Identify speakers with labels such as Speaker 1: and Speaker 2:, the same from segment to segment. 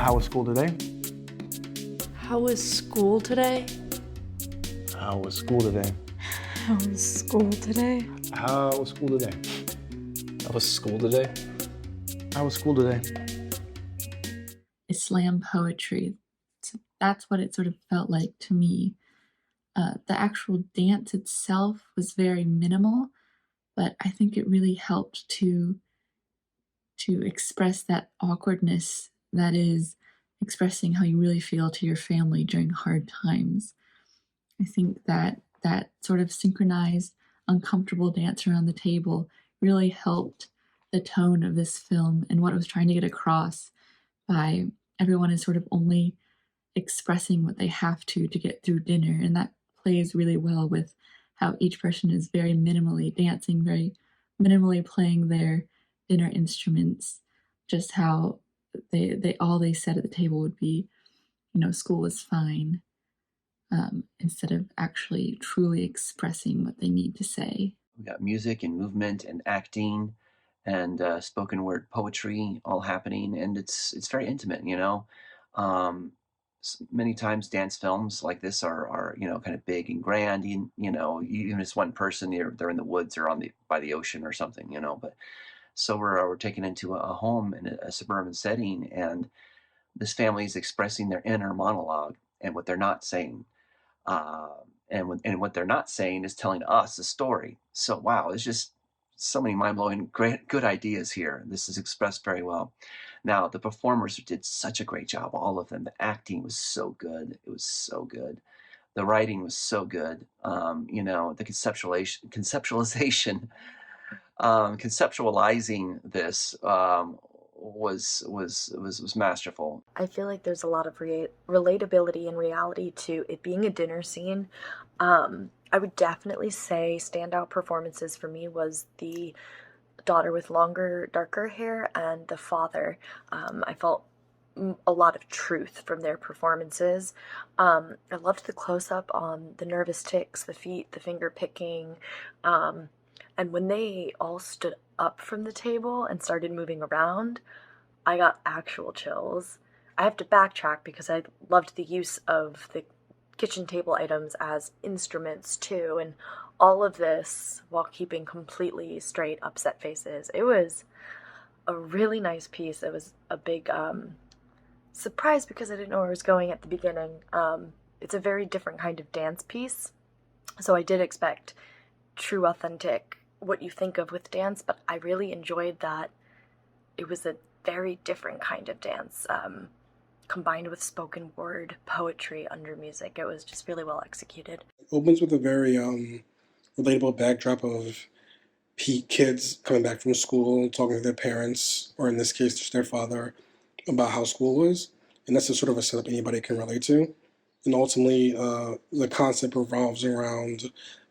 Speaker 1: How was school today?
Speaker 2: How was school today?
Speaker 1: How was school today?
Speaker 2: How was school today?
Speaker 1: How was school today?
Speaker 3: How was school today?
Speaker 1: How was school today?
Speaker 4: Slam poetry. That's what it sort of felt like to me. The actual dance itself was very minimal, but I think it really helped to express that awkwardness that is expressing how you really feel to your family during hard times. I think that that sort of synchronized, uncomfortable dance around the table really helped the tone of this film and what it was trying to get across by everyone is sort of only expressing what they have to get through dinner. And that plays really well with how each person is very minimally dancing, very minimally playing their dinner instruments, just how they all they said at the table would be, school was fine, instead of actually truly expressing what they need to say.
Speaker 5: We got music and movement and acting and spoken word poetry all happening, and it's very intimate. Um, Many times dance films like this are kind of big and grand. Even as one person, they're in the woods or by the ocean or something. But so we're taken into a home in a suburban setting, and this family is expressing their inner monologue and what they're not saying. Uh, and what they're not saying is telling us a story. So wow, it's just so many mind-blowing, great, good ideas here. This is expressed very well. Now, the performers did such a great job, all of them. The acting was so good. It was so good. The writing was so good. The conceptualizing this was masterful.
Speaker 6: I feel like there's a lot of relatability and reality to it being a dinner scene. I would definitely say standout performances for me was the daughter with longer, darker hair and the father. I felt a lot of truth from their performances. I loved the close-up on the nervous tics, the feet, the finger picking. And when they all stood up from the table and started moving around, I got actual chills. I have to backtrack because I loved the use of the kitchen table items as instruments too, and all of this while keeping completely straight, upset faces. It was a really nice piece. It was a big surprise because I didn't know where it was going at the beginning. It's a very different kind of dance piece, so I did expect true, authentic, what you think of with dance, but I really enjoyed that it was a very different kind of dance, combined with spoken word poetry under music. It was just really well executed.
Speaker 7: It opens with a very relatable backdrop of kids coming back from school, talking to their parents, or in this case, just their father, about how school was. And that's a sort of a setup anybody can relate to. And ultimately, the concept revolves around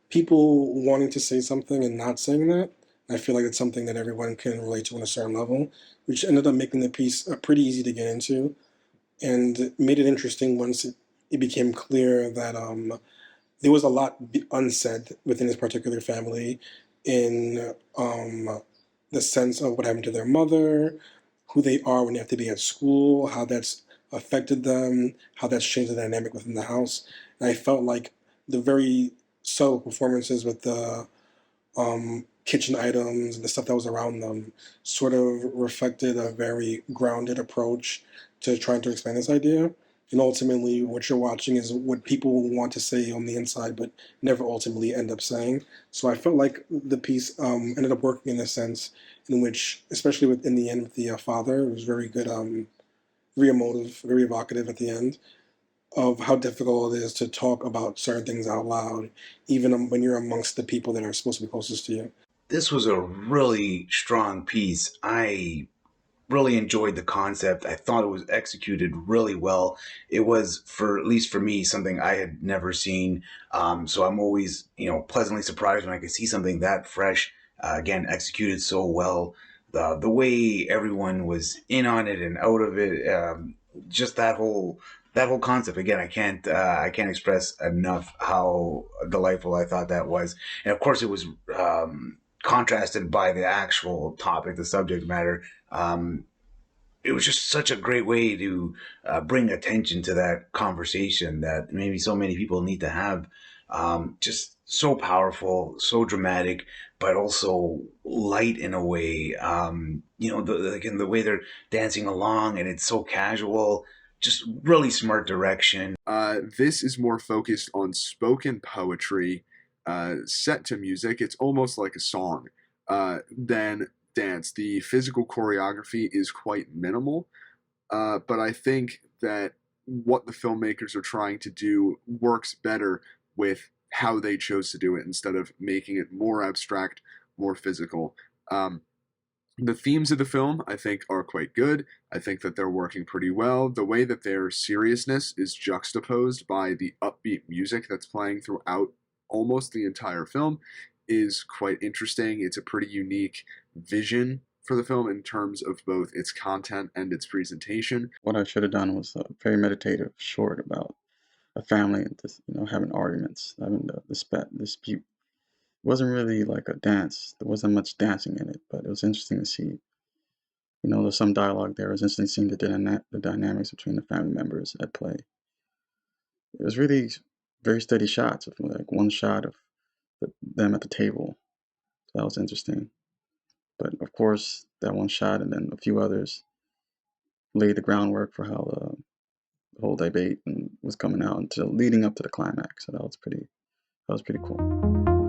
Speaker 7: people wanting to say something and not saying that. I feel like it's something that everyone can relate to on a certain level, which ended up making the piece pretty easy to get into and made it interesting once it became clear that there was a lot unsaid within this particular family in the sense of what happened to their mother, who they are when they have to be at school, how that's affected them, how that's changed the dynamic within the house. And I felt like the very subtle performances with the kitchen items and the stuff that was around them sort of reflected a very grounded approach to trying to explain this idea. And ultimately, what you're watching is what people want to say on the inside, but never ultimately end up saying. So I felt like the piece ended up working in a sense in which, especially in the end with the father, it was very good, very emotive, very evocative at the end of how difficult it is to talk about certain things out loud, even when you're amongst the people that are supposed to be closest to you.
Speaker 8: This was a really strong piece. I really enjoyed the concept. I thought it was executed really well. It was, for at least for me, something I had never seen. So I'm always, pleasantly surprised when I can see something that fresh, again, executed so well. The way everyone was in on it and out of it, just that whole concept. Again, I can't express enough how delightful I thought that was. And of course, it was contrasted by the actual topic, the subject matter. it was just such a great way to bring attention to that conversation that maybe so many people need to have. Just so powerful, so dramatic, but also light in a way. Like in the way they're dancing along, and it's so casual. Just really smart direction.
Speaker 9: This is more focused on spoken poetry, set to music. It's almost like a song than dance. The physical choreography is quite minimal, but I think that what the filmmakers are trying to do works better with how they chose to do it instead of making it more abstract, more physical. Um, the themes of the film, I think, are quite good. I think that they're working pretty well. The way that their seriousness is juxtaposed by the upbeat music that's playing throughout almost the entire film is quite interesting. It's a pretty unique vision for the film in terms of both its content and its presentation.
Speaker 10: What I should have done was a very meditative short about a family and just, having arguments, having the dispute. It wasn't really like a dance. There wasn't much dancing in it, but it was interesting to see. There's some dialogue there. It was interesting seeing the dynamics between the family members at play. It was really very steady shots of like one shot of them at the table. So that was interesting. But of course, that one shot and then a few others laid the groundwork for how the whole debate and was coming out until leading up to the climax. So that was pretty cool.